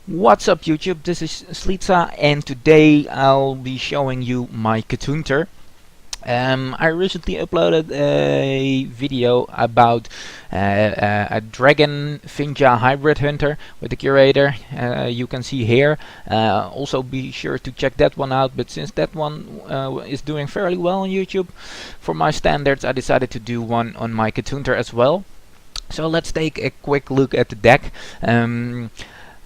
What's up YouTube, this is Slitsa and today I'll be showing you my Cthulhu. I recently uploaded a video about a dragon Finja hybrid hunter with the curator you can see here. Also be sure to check that one out, but since that one is doing fairly well on YouTube, for my standards I decided to do one on my Cthulhu as well. So let's take a quick look at the deck.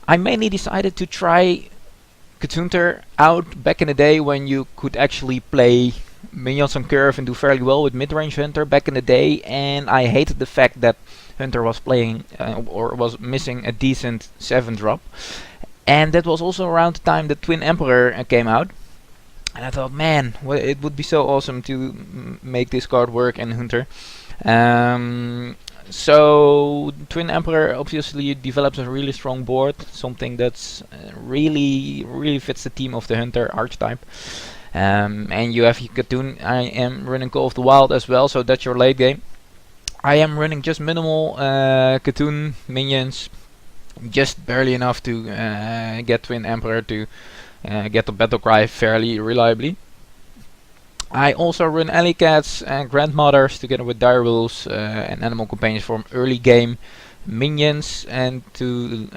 I mainly decided to try Cthulhu out back in the day when you could actually play minions on curve and do fairly well with mid-range Hunter back in the day, and I hated the fact that Hunter was playing or was missing a decent 7-drop. And that was also around the time that Twin Emperor came out. And I thought, man, well, it would be so awesome to make this card work in Hunter. So Twin Emperor obviously develops a really strong board, something that's really fits the theme of the Hunter archetype. And you have your Cthulhu. I am running Call of the Wild as well, so that's your late game. I am running just minimal Cthulhu minions, just barely enough to get Twin Emperor to get the battle cry fairly reliably. I also run alley cats and grandmothers together with direwolves and animal companions for early game minions and to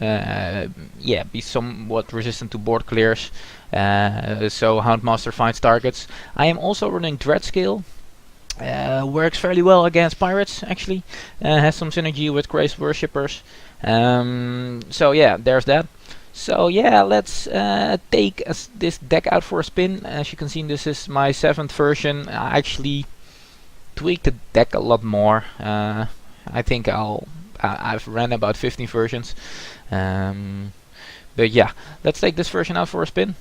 be somewhat resistant to board clears, so Houndmaster finds targets. I am also running Dreadscale. Works fairly well against pirates actually, has some synergy with Crazed Worshippers. So yeah, there's that. So yeah, let's take this deck out for a spin. As you can see, this is my 7th version. I actually tweaked the deck a lot more. I think I've ran about 15 versions. But yeah, let's take this version out for a spin.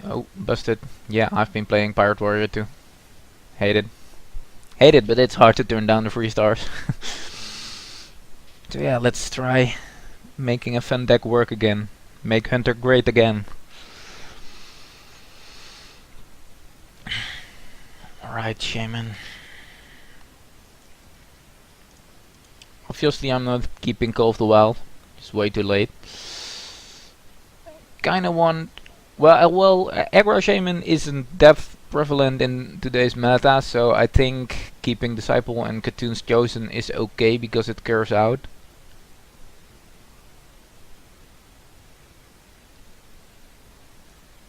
Oh, busted. Yeah, I've been playing Pirate Warrior too. Hate it, but it's hard to turn down the 3 stars. So yeah, let's try making a fun deck work again. Make Hunter great again. Alright, Shaman. Obviously I'm not keeping Call of the Wild. It's way too late. Kinda want... Well, aggro Shaman isn't that prevalent in today's meta, so I think keeping Disciple and Cthulhu's Chosen is okay because it curves out.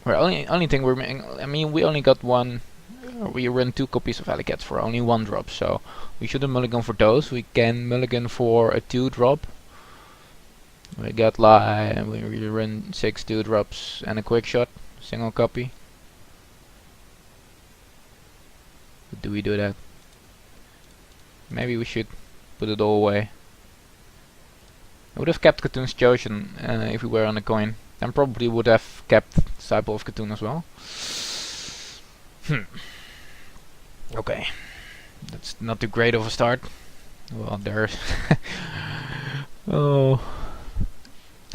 Well, only thing we're making, I mean, we only got one. We run 2 copies of Alley Cats for only 1 drop, so we shouldn't mulligan for those. We can mulligan for a 2 drop. We got we run 6 2 drops and a quick shot, single copy. Do we do that? Maybe we should put it all away. I would have kept Cthulhu's Chosen if we were on a coin. And probably would have kept Disciple of Cthulhu as well. Okay, that's not too great of a start. Well, there's oh.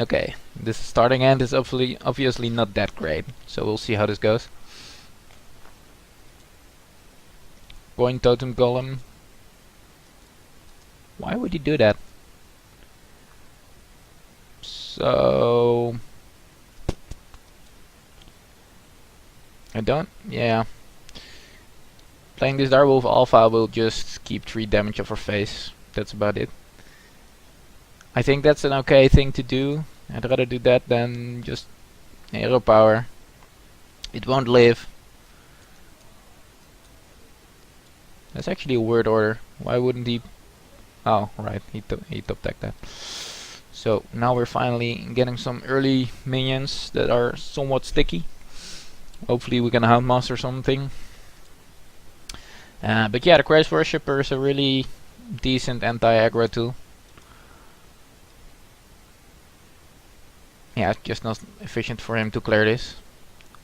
Okay, this starting end is obviously not that great, so we'll see how this goes. Coin Totem Golem. Why would he do that? So yeah. Playing this Direwolf Alpha will just keep 3 damage off her face. That's about it. I think that's an okay thing to do. I'd rather do that than just hero power. It won't live. That's actually a weird order. Why wouldn't he? Oh, right, he top decked that. So now we're finally getting some early minions that are somewhat sticky. Hopefully we can Houndmaster something. But yeah, the Crazed Worshipper is a really decent anti-aggro tool. Yeah, it's just not efficient for him to clear this,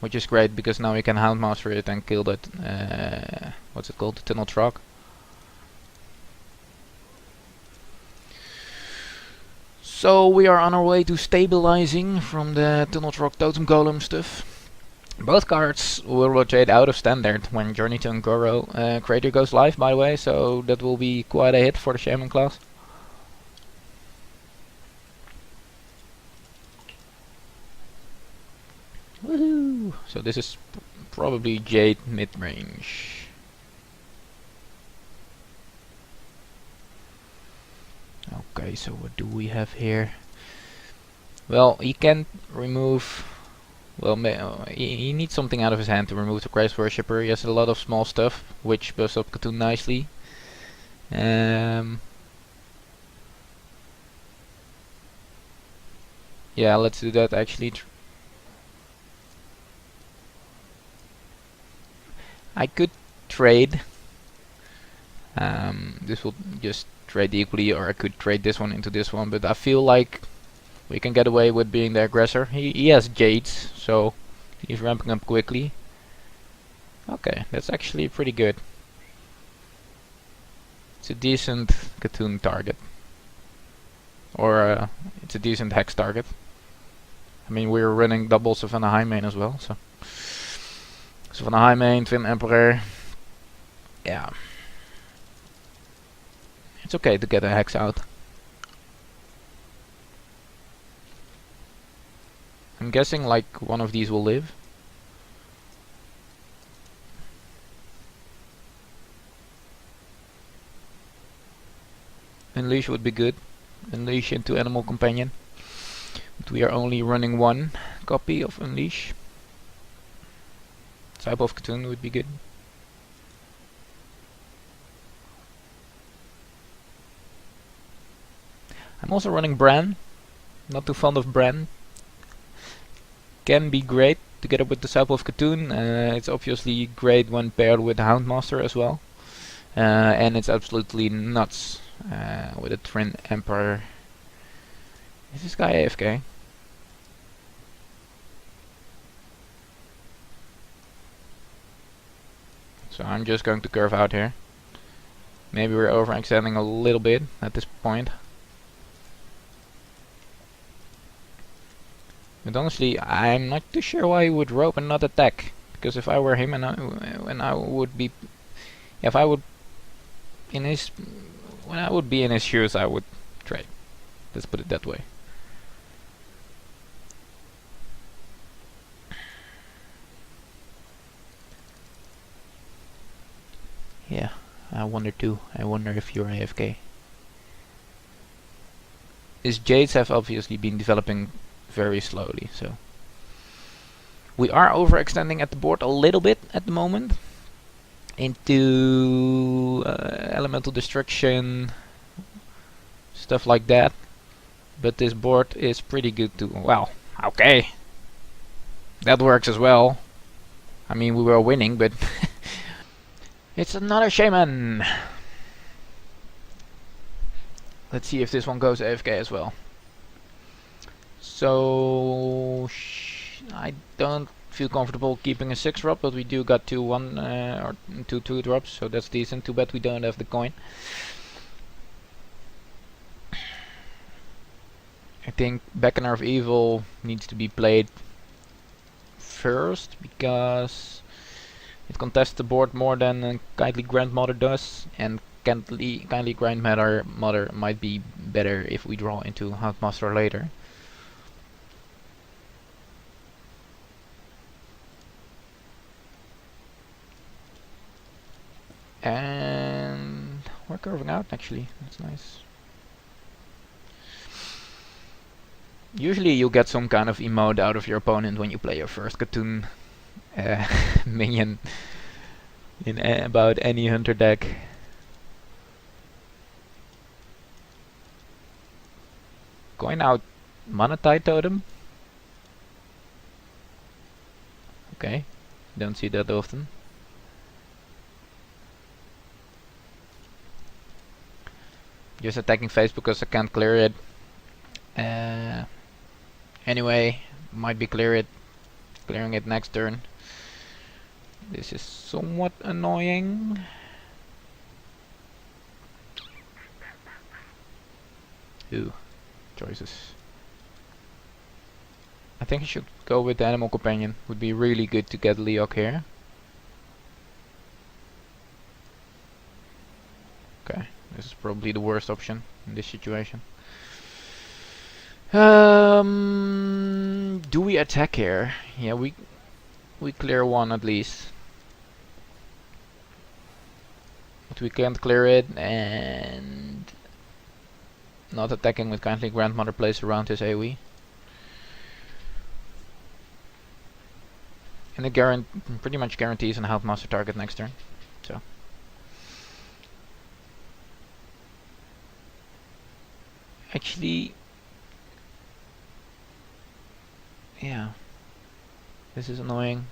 which is great because now we can Houndmaster it and kill that, what's it called, the Tunnel Truck. So we are on our way to stabilizing from the Tunnel Truck Totem Golem stuff. Both cards will rotate out of standard when Journey to Ungoro Crater goes live, by the way, so that will be quite a hit for the Shaman class. Woohoo! So this is probably Jade mid-range. Okay, so what do we have here? Well, he can remove... Well, he needs something out of his hand to remove the Crazed Worshipper. He has a lot of small stuff, which buffs up Khatun nicely. Yeah, let's do that actually. I could trade. This will just trade equally, or I could trade this one into this one, but I feel like we can get away with being the aggressor. He has Jades, so he's ramping up quickly. Okay, that's actually pretty good. It's a decent Khatun target. Or it's a decent hex target. I mean, we're running double Savannah Highmane as well, so Savannah Highmane, Twin Emperor. Yeah. It's okay to get a hex out. I'm guessing like one of these will live. Unleash would be good. Unleash into Animal Companion. But we are only running one copy of Unleash. Type of Khatun would be good. I'm also running Bran. Not too fond of Bran. Can be great together with the Disciple of Khatun. It's obviously great when paired with Houndmaster as well. And it's absolutely nuts with a Twin Emperor. Is this guy AFK? So I'm just going to curve out here. Maybe we're overextending a little bit at this point. But honestly, I'm not too sure why he would rope and not attack. Because if I were him and I would be, if I would in his, when I would be in his shoes, I would trade. Let's put it that way. Yeah, I wonder too. I wonder if you're AFK. His Jades have obviously been developing very slowly, so we are overextending at the board a little bit at the moment into elemental destruction, stuff like that. But this board is pretty good too. Well, okay, that works as well. I mean, we were winning, but it's another shaman. Let's see if this one goes AFK as well. So I don't feel comfortable keeping a 6 drop, but we do got 2-1 or 2-2 drops, so that's decent. Too bad we don't have the coin. I think Beckoner of Evil needs to be played first because it contests the board more than Kindly Grandmother does, and Kindly Grandmother might be better if we draw into Houndmaster later. And we're curving out actually, that's nice. Usually you get some kind of emote out of your opponent when you play your first Khatun minion in about any hunter deck. Coin out Monetite Totem. Okay, don't see that often. Just attacking face because I can't clear it. Anyway, might be clearing it next turn. This is somewhat annoying. Ooh, choices. I think I should go with the Animal Companion. Would be really good to get Leok here. Okay, this is probably the worst option in this situation. Do we attack here? Yeah, we clear one at least. But we can't clear it, and not attacking with Kindly Grandmother plays around his AoE. And it pretty much guarantees an Houndmaster target next turn. So actually, yeah, this is annoying.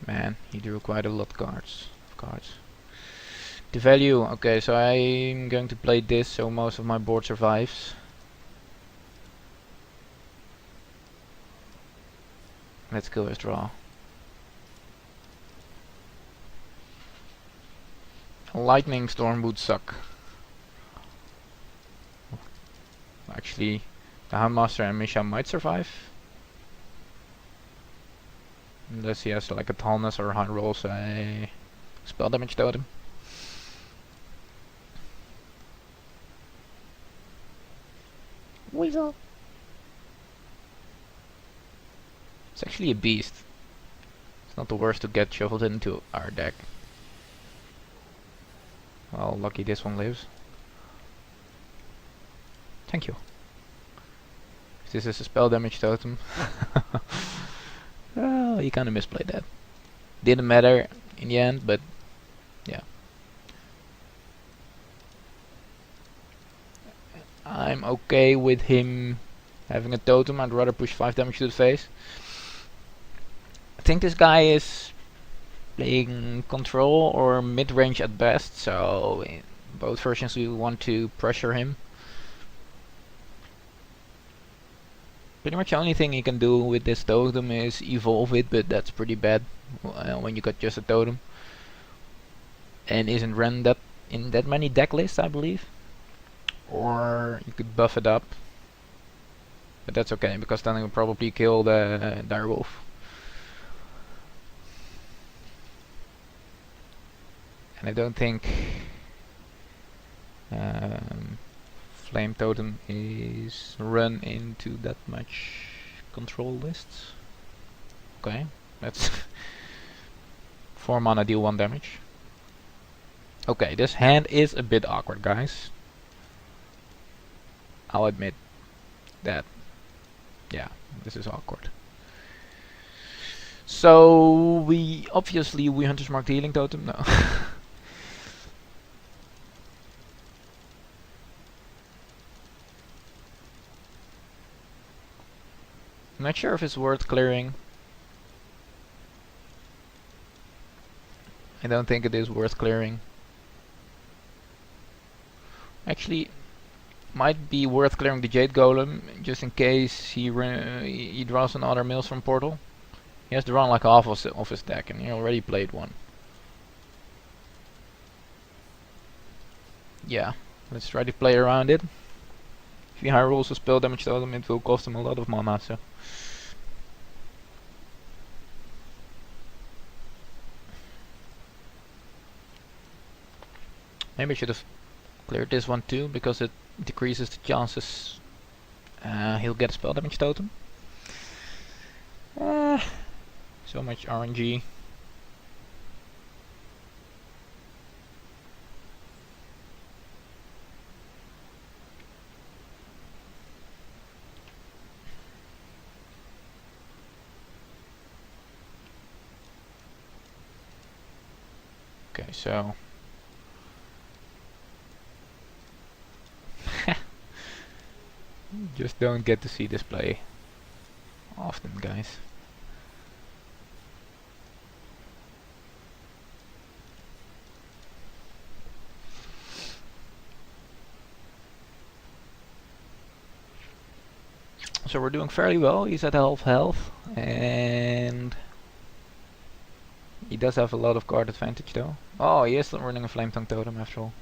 Man, he drew quite a lot of cards. The value, okay, so I'm going to play this so most of my board survives. Let's go withdraw. A lightning storm would suck. Actually, the Houndmaster and Misha might survive. Unless he has like a tallness or high rolls a spell damage totem. Weasel. It's actually a beast. It's not the worst to get shuffled into our deck. Well, lucky this one lives. Thank you. This is a spell damage totem. Well, you kinda misplayed that. Didn't matter in the end, but yeah. I'm okay with him having a totem. I'd rather push 5 damage to the face. I think this guy is playing control or mid-range at best, so in both versions we want to pressure him. Pretty much the only thing you can do with this totem is evolve it, but that's pretty bad when you got just a totem. And isn't run that in that many deck lists, I believe. Or you could buff it up. But that's okay, because then it will probably kill the direwolf. And I don't think Flame Totem is run into that much control lists. Okay, that's 4 mana, deal 1 damage. Okay, this hand is a bit awkward, guys. I'll admit that. Yeah, this is awkward. So we Hunter's Mark the Healing Totem? No. I'm not sure if it's worth clearing. I don't think it is worth clearing. Actually, might be worth clearing the Jade Golem, just in case he draws another Maelstrom Portal. He has drawn like half of his deck, and he already played one. Yeah, let's try to play around it. If he high rolls a spell damage totem, it will cost him a lot of mana, so. Maybe I should have cleared this one too, because it decreases the chances he'll get a spell damage totem. So much RNG. Okay, so just don't get to see this play often, guys. So we're doing fairly well. He's at half health, and he does have a lot of card advantage though. Oh, he is still running a Flame Tongue Totem after all.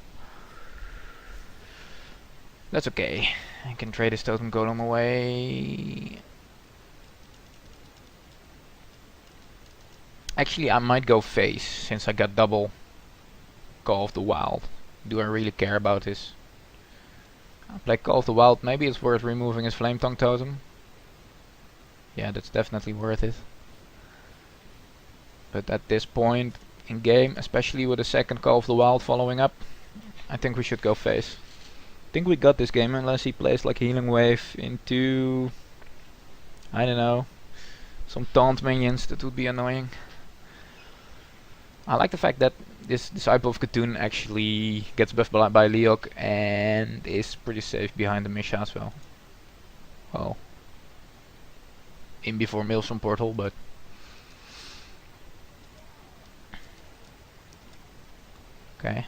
That's okay. I can trade his Totem Golem away. Actually, I might go face, since I got double Call of the Wild. Do I really care about this? I play Call of the Wild, maybe it's worth removing his Flame Tongue Totem. Yeah, that's definitely worth it. But at this point in game, especially with the second Call of the Wild following up, I think we should go face. I think we got this game unless he plays like Healing Wave into, I don't know, some taunt minions. That would be annoying. I like the fact that this Disciple of Cthulhu actually gets buffed by Leok and is pretty safe behind the Misha as well. Well, in before Maelstrom Portal, but okay,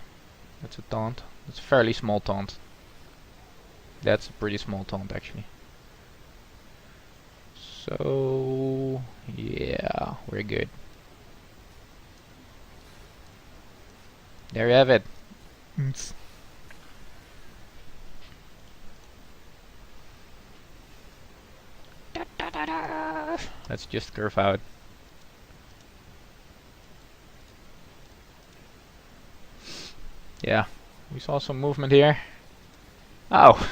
that's a taunt. That's a fairly small taunt. That's a pretty small taunt actually. So yeah, we're good. There you have it. Let's just curve out. Yeah, we saw some movement here. Oh.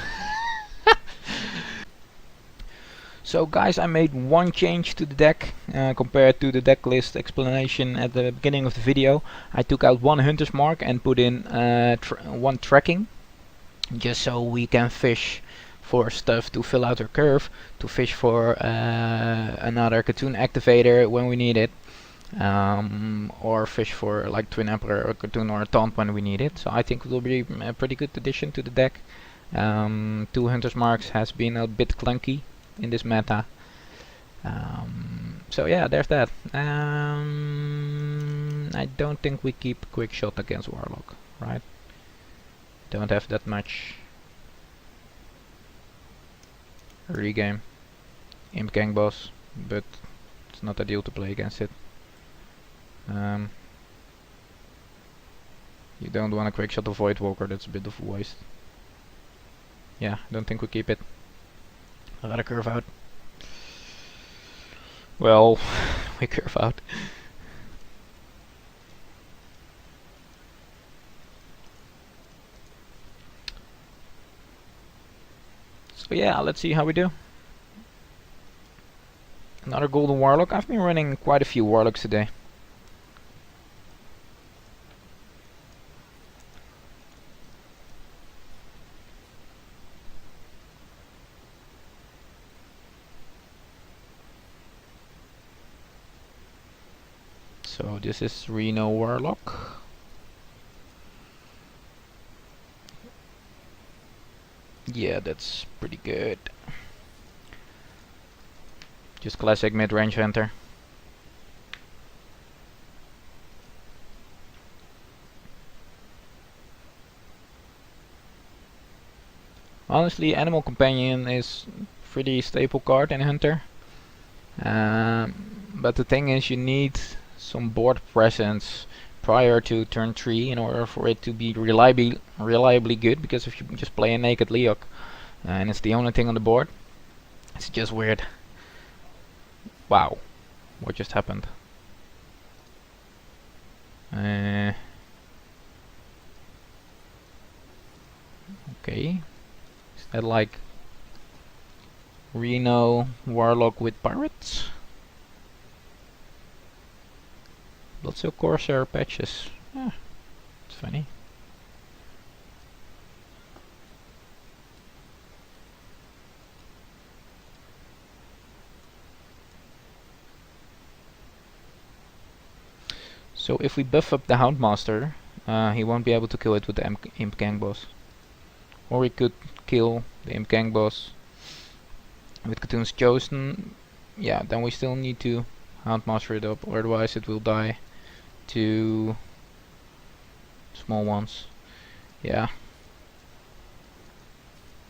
So guys, I made one change to the deck compared to the deck list explanation at the beginning of the video. I took out one Hunter's Mark and put in one tracking, just so we can fish for stuff to fill out our curve, to fish for another Cthulhu activator when we need it, or fish for like Twin Emperor or Cthulhu or a Taunt when we need it. So I think it will be a pretty good addition to the deck. Two Hunter's Marks has been a bit clunky in this meta. So yeah, there's that. I don't think we keep Quick Shot against Warlock, right? Don't have that much early game. Imp Gang Boss, but it's not ideal to play against it. You don't want a Quick Shot of Voidwalker, that's a bit of a waste. Yeah, don't think we keep it. I'll let a curve out. Well, we curve out. So yeah, let's see how we do. Another Golden Warlock. I've been running quite a few Warlocks today. So this is Reno Warlock. Yeah, that's pretty good. Just classic mid-range hunter. Honestly, Animal Companion is pretty staple card in Hunter. But the thing is, you need some board presence prior to turn 3 in order for it to be reliably good, because if you just play a naked Leok and it's the only thing on the board, it's just weird. Wow, what just happened? Okay, is that like Reno Warlock with pirates? Bloodsail Corsair patches. Yeah, it's funny. So if we buff up the Houndmaster, he won't be able to kill it with the Imp Gang Boss. Or we could kill the Imp Gang Boss with Cthulhu's Chosen. Yeah, then we still need to Houndmaster it up, otherwise it will die to small ones. Yeah.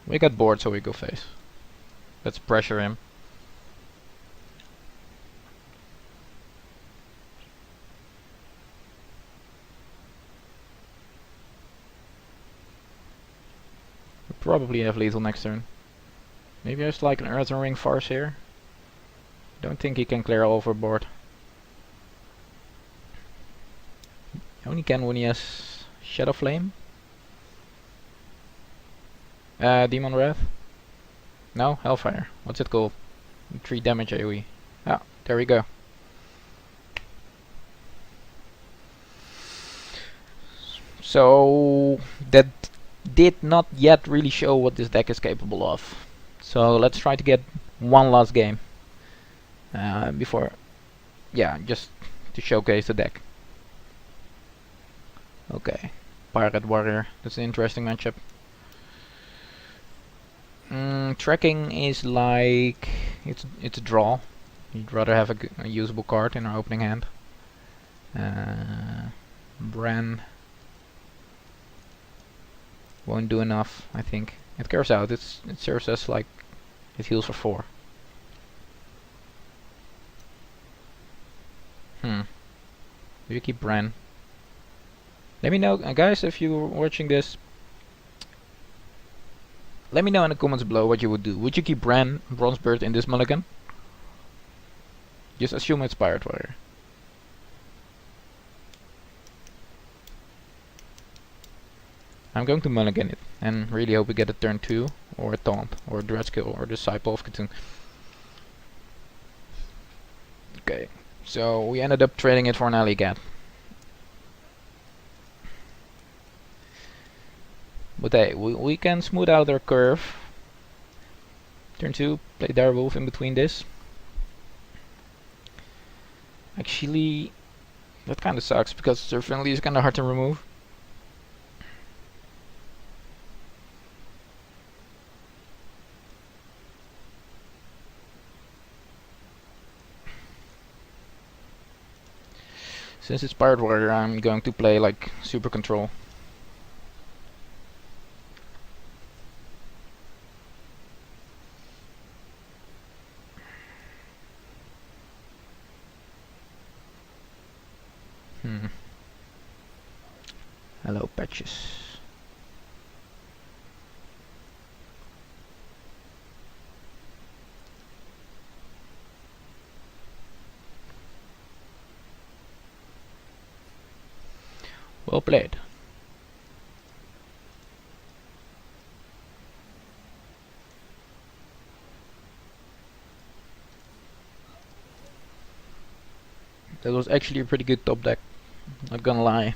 We got bored, so we go face. Let's pressure him. We'll probably have lethal next turn. Maybe there's like an Earthen Ring Farce here. Don't think he can clear overboard. Only can when he has Shadow Flame. Demon Wrath. No, Hellfire. What's it called? 3 damage AoE. Ah, there we go. So that did not yet really show what this deck is capable of. So let's try to get one last game before, yeah, just to showcase the deck. Okay, Pirate Warrior. That's an interesting matchup. Tracking is like it's a draw. You'd rather have a usable card in our opening hand. Bran won't do enough, I think. It curves out. It serves as like it heals for 4. Do you keep Bran? Let me know, guys, if you're watching this. Let me know in the comments below what you would do. Would you keep Bran, Bronzebeard in this mulligan? Just assume it's Pirate Warrior. I'm going to mulligan it and really hope we get a turn 2 or a taunt or a Dreadscale or Disciple of Cthulhu. Okay, so we ended up trading it for an Alley Cat. But hey, we can smooth out our curve. Turn 2, play Direwolf in between this. Actually, that kinda sucks because their friendly is kinda hard to remove. Since it's Pirate Warrior, I'm going to play like Super Control. Hello, Patches. Well played. That was actually a pretty good top deck, not gonna lie.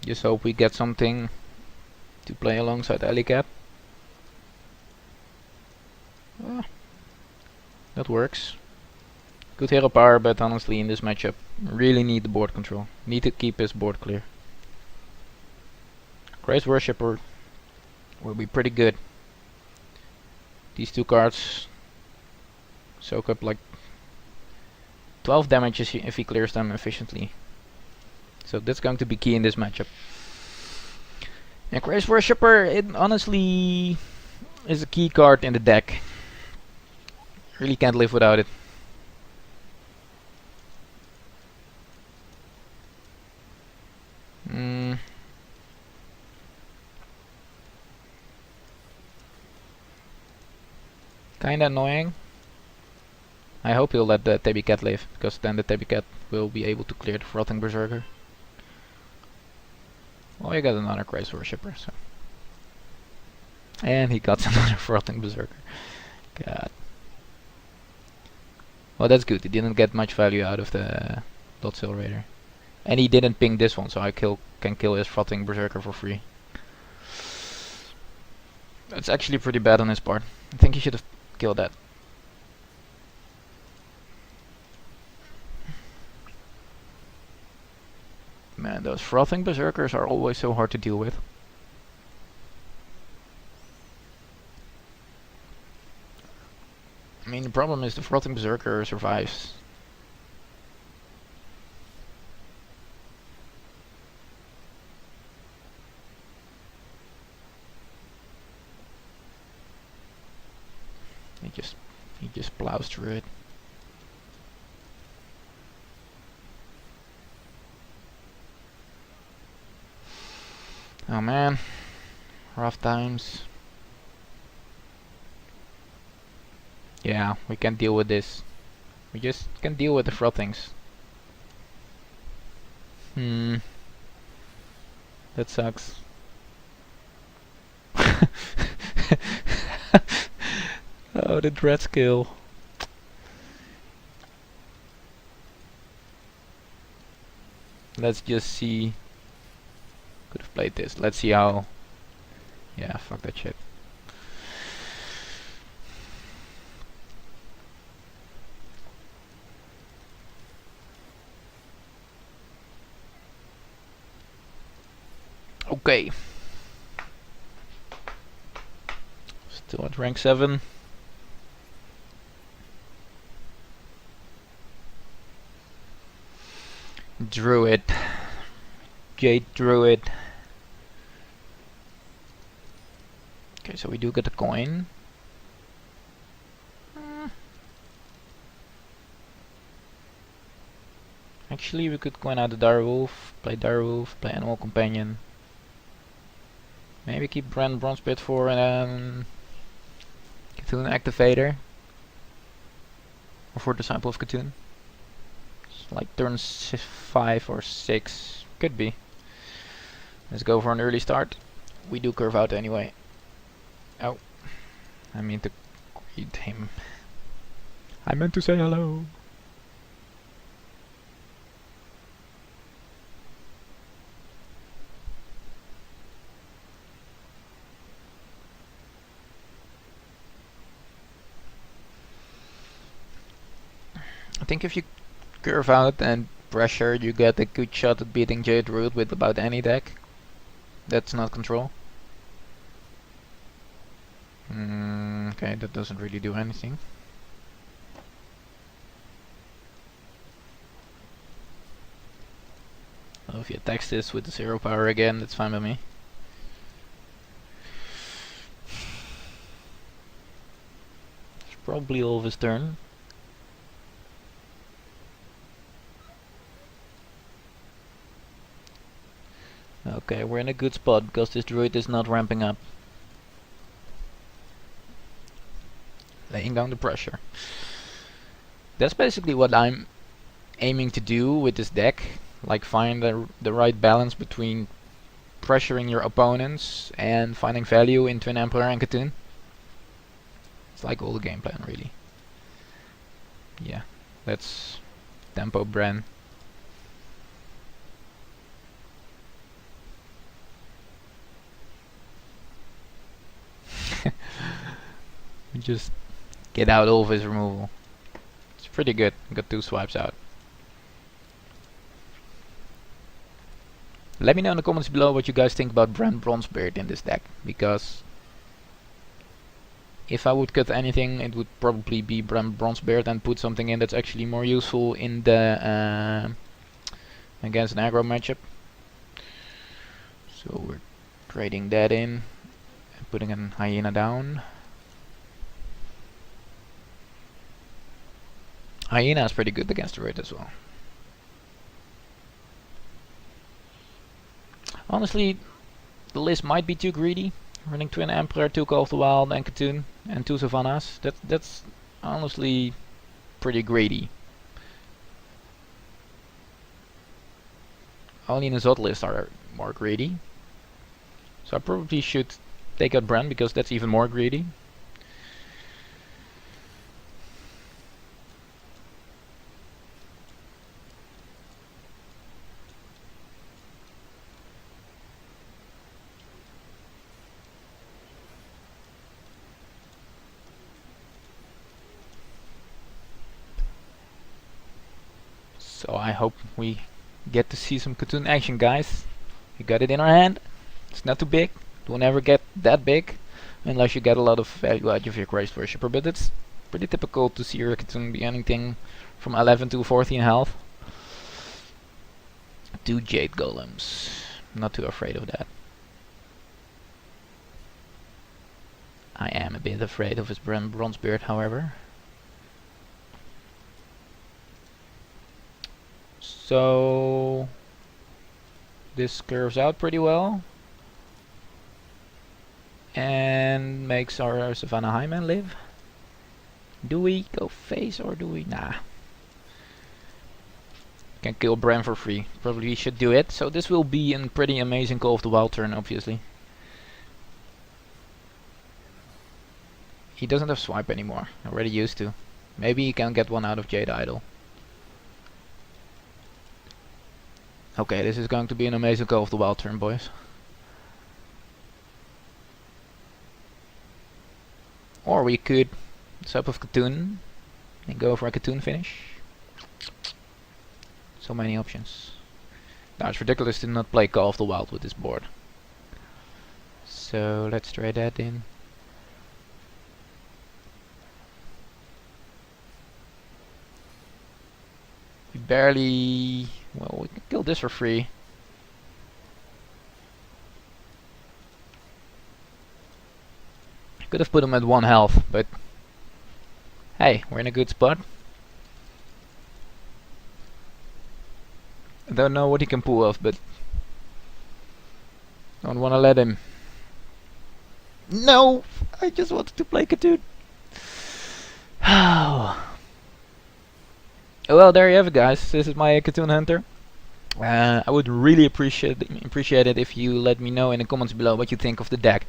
Just hope we get something to play alongside Alley Cat. That works. Good hero power, but honestly in this matchup really need the board control. Need to keep his board clear. Crazed Worshipper will be pretty good. These 2 cards soak up like 12 damage if he clears them efficiently. So that's going to be key in this matchup. And Crazed Worshipper, it honestly is a key card in the deck. Really can't live without it. Kinda annoying. I hope he'll let the Tabby Cat live, because then the Tabby Cat will be able to clear the Frothing Berserker. Well, you got another Crazed Worshipper, so. And he got another Frothing Berserker. God. Well, that's good. He didn't get much value out of the Dotsil Raider. And he didn't ping this one, so I can kill his Frothing Berserker for free. That's actually pretty bad on his part. I think he should have killed that. Man, those Frothing Berserkers are always so hard to deal with. I mean, the problem is the Frothing Berserker survives. He just plows through it. Oh man, rough times. Yeah, we can deal with this. We just can deal with the frothings. That sucks. Oh, the Dreadscale. Let's just see. Could have played this. Let's see how. Yeah, fuck that shit. Okay. Still at rank 7. Druid. Jade Druid. Okay, so we do get a coin. Actually, we could coin out the Direwolf, play Animal Companion. Maybe keep Bronzebeard for Cthulhu Activator. Or for Disciple of Cthulhu. It's like turn 5 or 6. Could be. Let's go for an early start. We do curve out anyway. Oh. I mean to greet him. I meant to say hello. I think if you curve out and pressure, you get a good shot at beating Jade Root with about any deck. That's not control. Okay, that doesn't really do anything. Well, if he attacks this with the 0 power again, that's fine by me. It's probably all of his turn. Okay, we're in a good spot because this druid is not ramping up. Laying down the pressure. That's basically what I'm aiming to do with this deck. Like find the right balance between pressuring your opponents and finding value in Twin Emperor and Cthulhu. It's like all the game plan really. Yeah, that's tempo Bren. Just get out all of his removal. It's pretty good. Got 2 swipes out. Let me know in the comments below what you guys think about Bronzebeard in this deck, because if I would cut anything, it would probably be Bronzebeard and put something in that's actually more useful in the against an aggro matchup. So we're trading that in and putting a hyena down. Hyena is pretty good against the Druid as well. Honestly, the list might be too greedy. Running Twin Emperor, 2 Call of the Wild, and Cthulhu, and 2 Savannahs. That's honestly pretty greedy. Only the Zod list are more greedy. So I probably should take out Bran because that's even more greedy. So I hope we get to see some Cthulhu action, guys. We got it in our hand. It's not too big. It will never get that big unless you get a lot of value out of your Crazed Worshipper, but it's pretty typical to see your Cthulhu be anything from 11 to 14 health. 2 Jade Golems. I'm not too afraid of that. I am a bit afraid of his Bronzebeard, however. So this curves out pretty well and makes our Savannah Highmane live. Do we go face or do we? Nah, Can kill Bran for free. Probably should do it. So this will be a pretty amazing Call of the Wild turn, obviously. He doesn't have swipe anymore. Already used to. Maybe he can get one out of Jade Idol. Okay, this is going to be an amazing Call of the Wild turn, boys. Or we could Wsup of Katoon and go for a Katoon finish. So many options. Now it's ridiculous to not play Call of the Wild with this board. So let's try that in. We barely... well, we can kill this for free. Could have put him at 1 health, but hey, we're in a good spot. I don't know what he can pull off, but don't wanna let him. No! I just wanted to play Katoon. Well, there you have it, guys. This is my Katoon Hunter. I would really appreciate it if you let me know in the comments below what you think of the deck.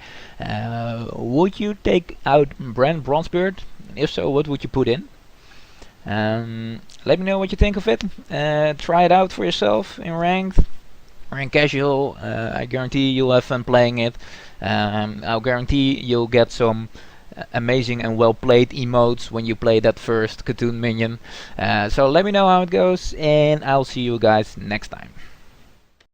Would you take out Bronzebeard? If so, what would you put in? Let me know what you think of it. Try it out for yourself in ranked or in casual. I guarantee you'll have fun playing it. I'll guarantee you'll get some amazing and well played emotes when you play that first Katoon minion. So let me know how it goes, and I'll see you guys next time.